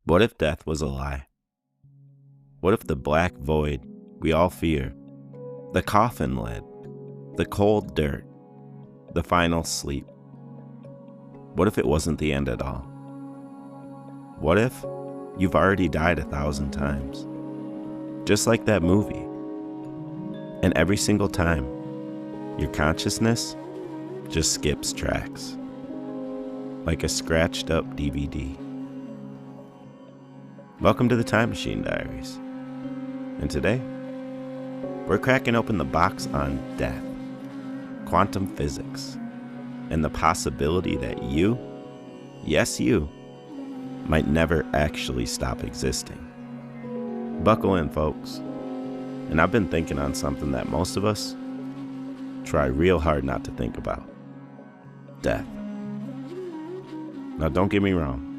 What if death was a lie? What if the black void we all fear, the coffin lid, the cold dirt, the final sleep? What if it wasn't the end at all? What if you've already died 1,000 times? Just like that movie. And every single time, your consciousness just skips tracks, like a scratched up DVD. Welcome to the Time Machine Diaries. And today, we're cracking open the box on death, quantum physics, and the possibility that you, yes you, might never actually stop existing. Buckle in, folks. And I've been thinking on something that most of us try real hard not to think about. Death. Now don't get me wrong.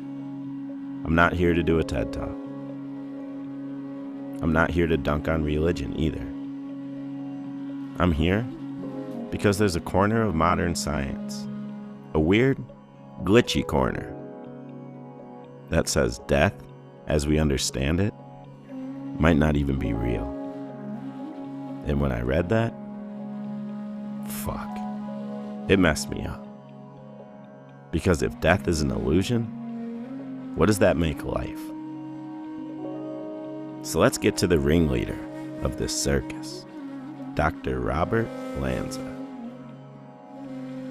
I'm not here to do a TED Talk. I'm not here to dunk on religion either. I'm here because there's a corner of modern science, a weird, glitchy corner, that says death, as we understand it, might not even be real. And when I read that, fuck, it messed me up. Because if death is an illusion, what does that make life? So let's get to the ringleader of this circus, Dr. Robert Lanza.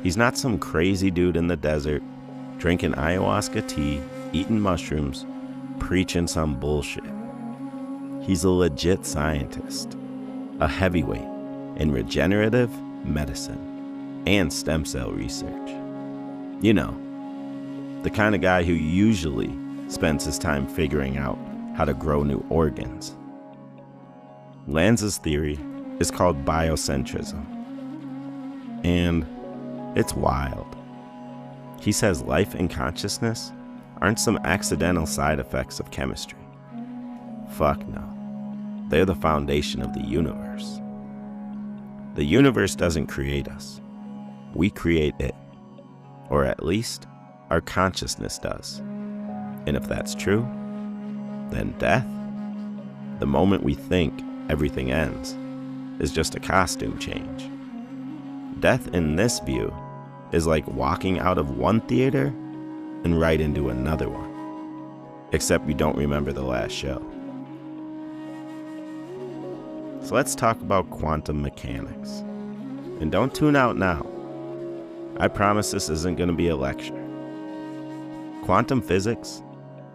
He's not some crazy dude in the desert, drinking ayahuasca tea, eating mushrooms, preaching some bullshit. He's a legit scientist, a heavyweight in regenerative medicine and stem cell research. You know, the kind of guy who usually spends his time figuring out how to grow new organs. Lanza's theory is called biocentrism, and it's wild. He says life and consciousness aren't some accidental side effects of chemistry. Fuck no. They're the foundation of the universe. The universe doesn't create us. We create it. Or at least, our consciousness does. And if that's true, then death, the moment we think everything ends, is just a costume change. Death in this view is like walking out of one theater and right into another one. Except you don't remember the last show. So let's talk about quantum mechanics. And don't tune out now. I promise this isn't going to be a lecture. Quantum physics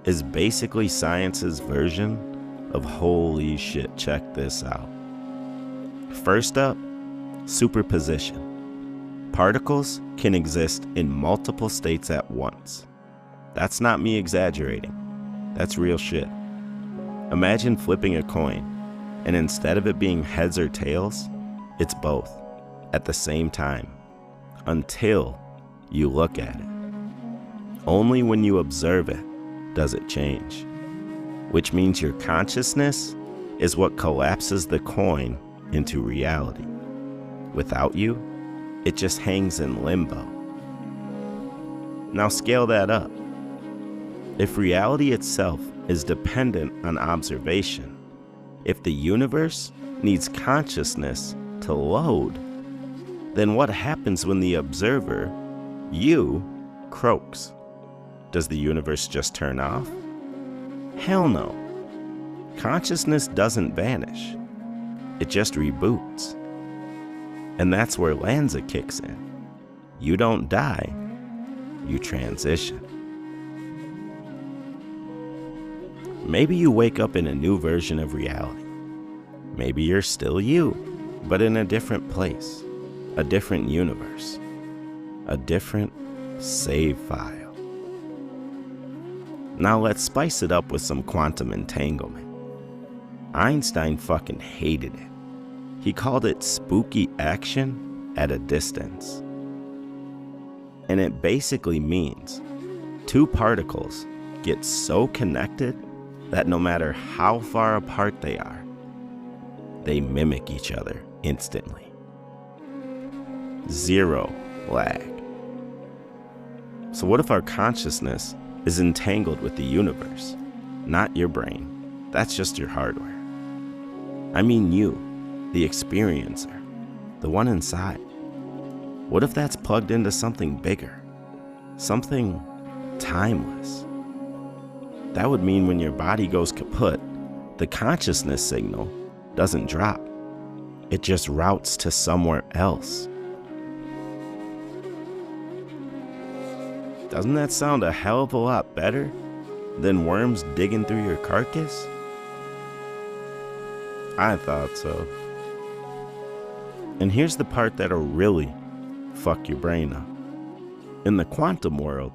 is basically science's version of holy shit, check this out. First up, superposition. Particles can exist in multiple states at once. That's not me exaggerating. That's real shit. Imagine flipping a coin, and instead of it being heads or tails, it's both at the same time, until you look at it. Only when you observe it does it change, which means your consciousness is what collapses the coin into reality. Without you, it just hangs in limbo. Now scale that up. If reality itself is dependent on observation, if the universe needs consciousness to load, then what happens when the observer, you, croaks? Does the universe just turn off? Hell no. Consciousness doesn't vanish. It just reboots. And that's where Lanza kicks in. You don't die, you transition. Maybe you wake up in a new version of reality. Maybe you're still you, but in a different place, a different universe, a different save file. Now let's spice it up with some quantum entanglement. Einstein fucking hated it. He called it spooky action at a distance. And it basically means two particles get so connected that no matter how far apart they are, they mimic each other instantly. Zero lag. So what if our consciousness is entangled with the universe? not your brain. That's just your hardware. I mean you, the experiencer, the one inside. What if that's plugged into something bigger? Something timeless? That would mean when your body goes kaput, the consciousness signal doesn't drop. It just routes to somewhere else. Doesn't that sound a hell of a lot better than worms digging through your carcass? I thought so. And here's the part that'll really fuck your brain up. In the quantum world,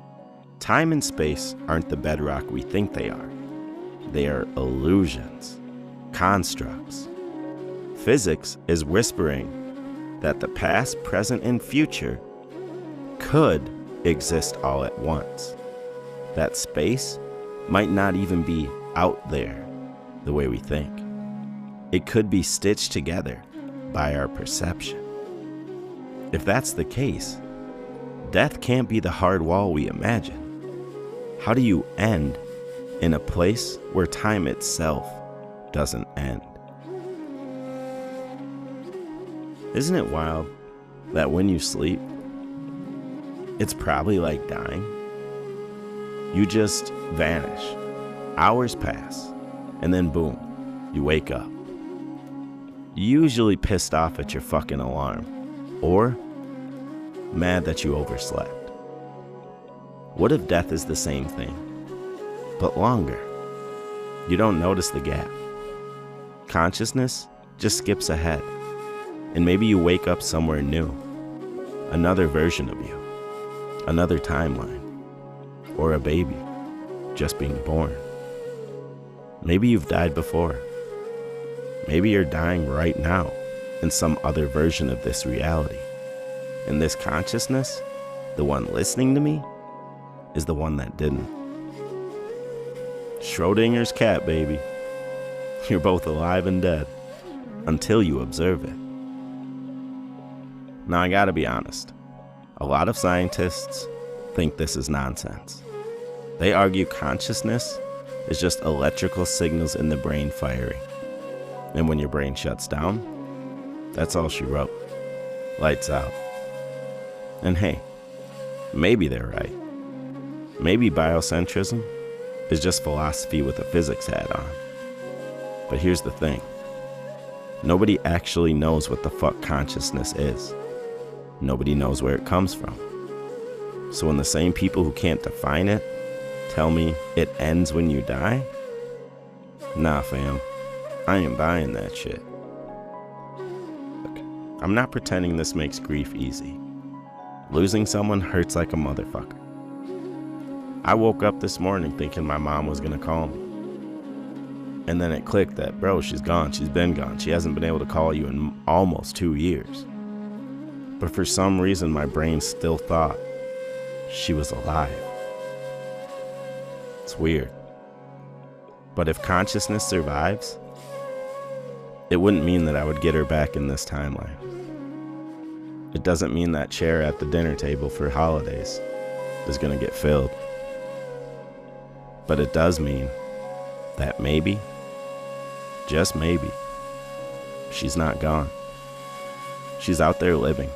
time and space aren't the bedrock we think they are. They are illusions, constructs. Physics is whispering that the past, present, and future could exist all at once. That space might not even be out there the way we think. It could be stitched together by our perception. If that's the case, death can't be the hard wall we imagine. How do you end in a place where time itself doesn't end? Isn't it wild that when you sleep, it's probably like dying? You just vanish. Hours pass, and then boom, you wake up. Usually pissed off at your fucking alarm, or mad that you overslept. What if death is the same thing, but longer? You don't notice the gap. Consciousness just skips ahead, and maybe you wake up somewhere new, another version of you, another timeline, or a baby just being born. Maybe you've died before. Maybe you're dying right now in some other version of this reality. And this consciousness, the one listening to me, is the one that didn't. Schrodinger's cat, baby. You're both alive and dead until you observe it. Now, I gotta be honest. A lot of scientists think this is nonsense. They argue consciousness is just electrical signals in the brain firing. And when your brain shuts down, that's all she wrote. Lights out. And hey, maybe they're right. Maybe biocentrism is just philosophy with a physics hat on. But here's the thing. Nobody actually knows what the fuck consciousness is. Nobody knows where it comes from. So when the same people who can't define it tell me it ends when you die, nah fam, I ain't buying that shit. Look, I'm not pretending this makes grief easy. Losing someone hurts like a motherfucker. I woke up this morning thinking my mom was gonna call me. And then it clicked that, bro, she's gone, she's been gone. She hasn't been able to call you in almost 2 years. But for some reason, my brain still thought she was alive. It's weird. But if consciousness survives, it wouldn't mean that I would get her back in this timeline. It doesn't mean that chair at the dinner table for holidays is gonna get filled. But it does mean that maybe, just maybe, she's not gone. She's out there living,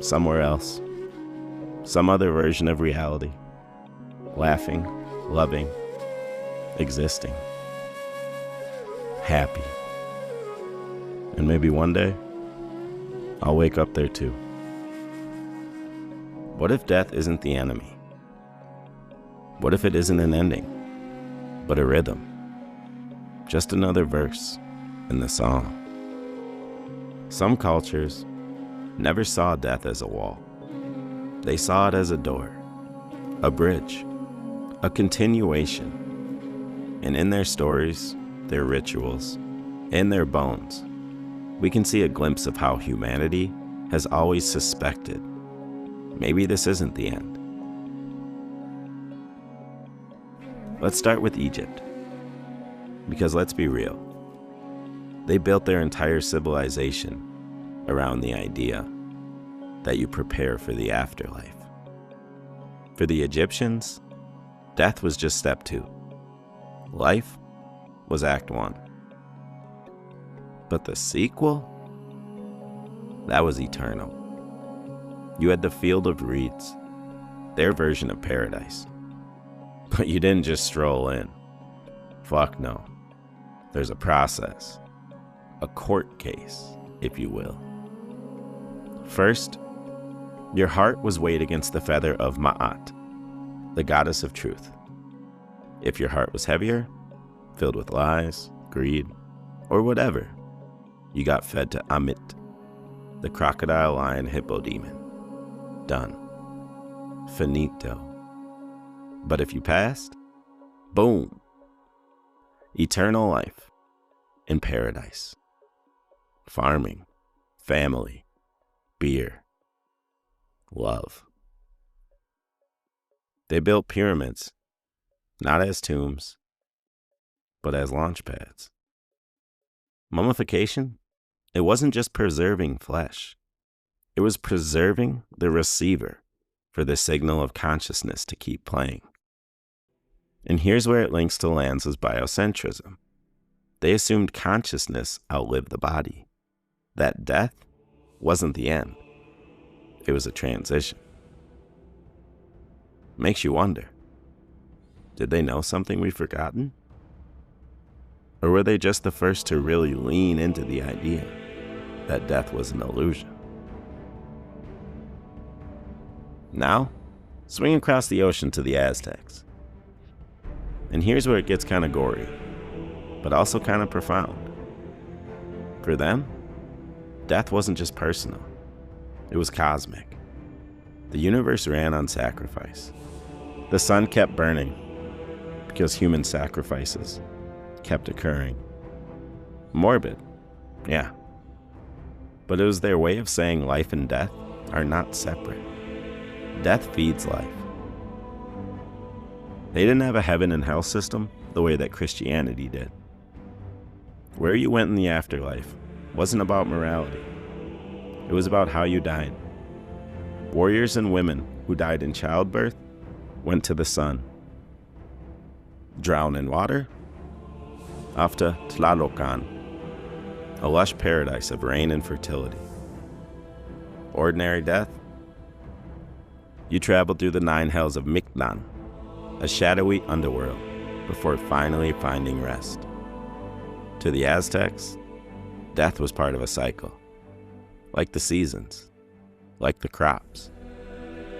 somewhere else, some other version of reality, laughing, loving, existing, happy. And maybe one day, I'll wake up there too. What if death isn't the enemy? What if it isn't an ending, but a rhythm? Just another verse in the song. Some cultures never saw death as a wall. They saw it as a door, a bridge, a continuation. And in their stories, their rituals, in their bones, we can see a glimpse of how humanity has always suspected maybe this isn't the end. Let's start with Egypt. Because let's be real, they built their entire civilization around the idea that you prepare for the afterlife. For the Egyptians, death was just step 2. Life was Act 1. But the sequel? That was eternal. You had the Field of Reeds, their version of paradise. But you didn't just stroll in. Fuck no. There's a process. A court case, if you will. First, your heart was weighed against the feather of Ma'at, the goddess of truth. If your heart was heavier, filled with lies, greed, or whatever, you got fed to Amit, the crocodile lion hippo demon. Done. Finito. But if you passed, boom. Eternal life in paradise. Farming, family, beer, love. They built pyramids, not as tombs, but as launch pads. Mummification, it wasn't just preserving flesh. It was preserving the receiver for the signal of consciousness to keep playing. And here's where it links to Lanza's biocentrism. They assumed consciousness outlived the body, that death wasn't the end. It was a transition. Makes you wonder, did they know something we've forgotten? Or were they just the first to really lean into the idea that death was an illusion? Now, swing across the ocean to the Aztecs. And here's where it gets kind of gory, but also kind of profound. For them, death wasn't just personal, it was cosmic. The universe ran on sacrifice. The sun kept burning because human sacrifices kept occurring. Morbid, yeah. But it was their way of saying life and death are not separate. Death feeds life. They didn't have a heaven and hell system the way that Christianity did. Where you went in the afterlife wasn't about morality. It was about how you died. Warriors and women who died in childbirth went to the sun. Drown in water? Off to Tlalocan, a lush paradise of rain and fertility. Ordinary death? You traveled through the 9 hells of Mictlan, a shadowy underworld, before finally finding rest. To the Aztecs, death was part of a cycle. Like the seasons, like the crops.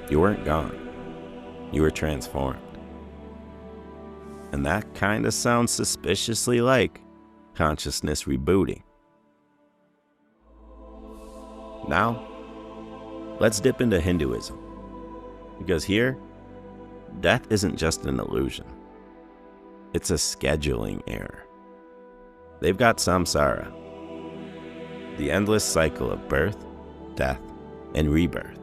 You weren't gone. You were transformed. And that kind of sounds suspiciously like consciousness rebooting. Now, let's dip into Hinduism. Because here, death isn't just an illusion. It's a scheduling error. They've got samsara, the endless cycle of birth, death, and rebirth.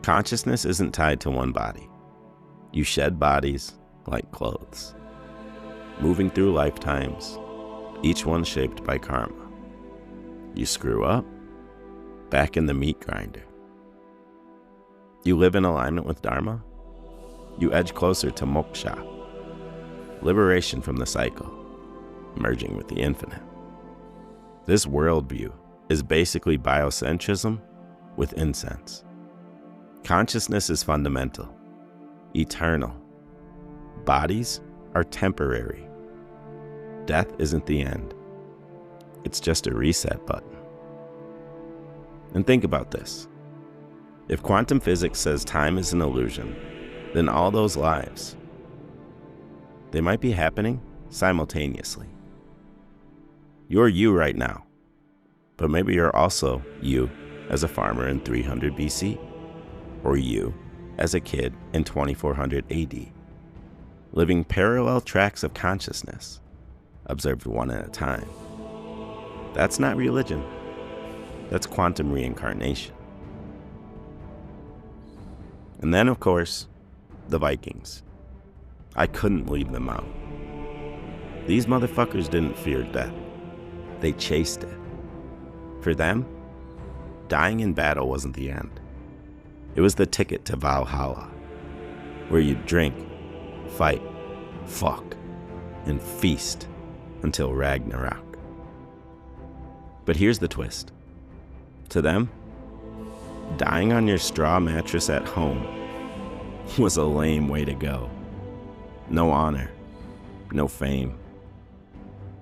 Consciousness isn't tied to one body. You shed bodies like clothes, moving through lifetimes, each one shaped by karma. You screw up, back in the meat grinder. You live in alignment with Dharma, you edge closer to moksha, liberation from the cycle, merging with the infinite. This worldview is basically biocentrism with incense. Consciousness is fundamental, eternal. Bodies are temporary. Death isn't the end. It's just a reset button. And think about this. If quantum physics says time is an illusion, then all those lives, they might be happening simultaneously. You're you right now, but maybe you're also you as a farmer in 300 BC, or you as a kid in 2400 AD, living parallel tracks of consciousness, observed one at a time. That's not religion. That's quantum reincarnation. And then, of course, the Vikings. I couldn't leave them out. These motherfuckers didn't fear death. They chased it. For them, dying in battle wasn't the end. It was the ticket to Valhalla, where you drink, fight, fuck, and feast until Ragnarok. But here's the twist. To them, dying on your straw mattress at home was a lame way to go. No honor, no fame.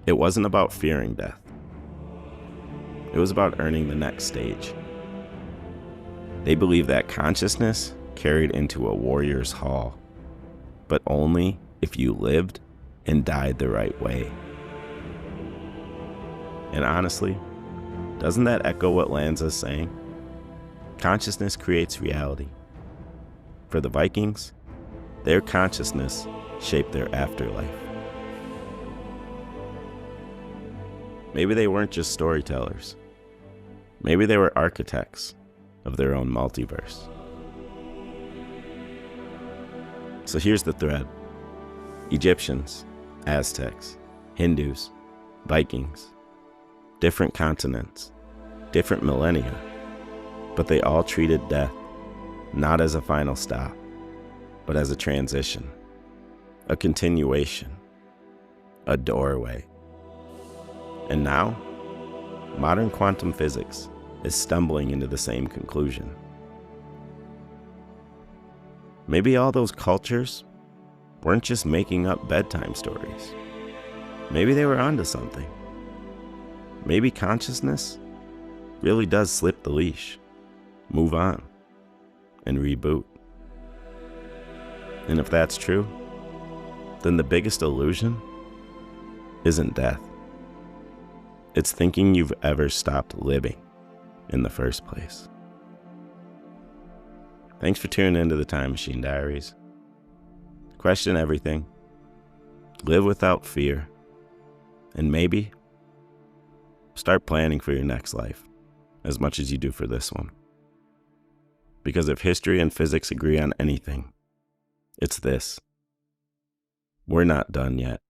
It wasn't about fearing death. It was about earning the next stage. They believed that consciousness carried into a warrior's hall, but only if you lived and died the right way. And honestly, doesn't that echo what Lanza's saying? Consciousness creates reality. For the Vikings, their consciousness shaped their afterlife. Maybe they weren't just storytellers. Maybe they were architects of their own multiverse. So here's the thread. Egyptians, Aztecs, Hindus, Vikings, different continents, different millennia, but they all treated death not as a final stop, but as a transition, a continuation, a doorway. And now, modern quantum physics is stumbling into the same conclusion. Maybe all those cultures weren't just making up bedtime stories. Maybe they were onto something. Maybe consciousness really does slip the leash, move on, and reboot. And if that's true, then the biggest illusion isn't death. It's thinking you've ever stopped living in the first place. Thanks for tuning into the Time Machine Diaries. Question everything, live without fear, and maybe start planning for your next life as much as you do for this one. Because if history and physics agree on anything, it's this. We're not done yet.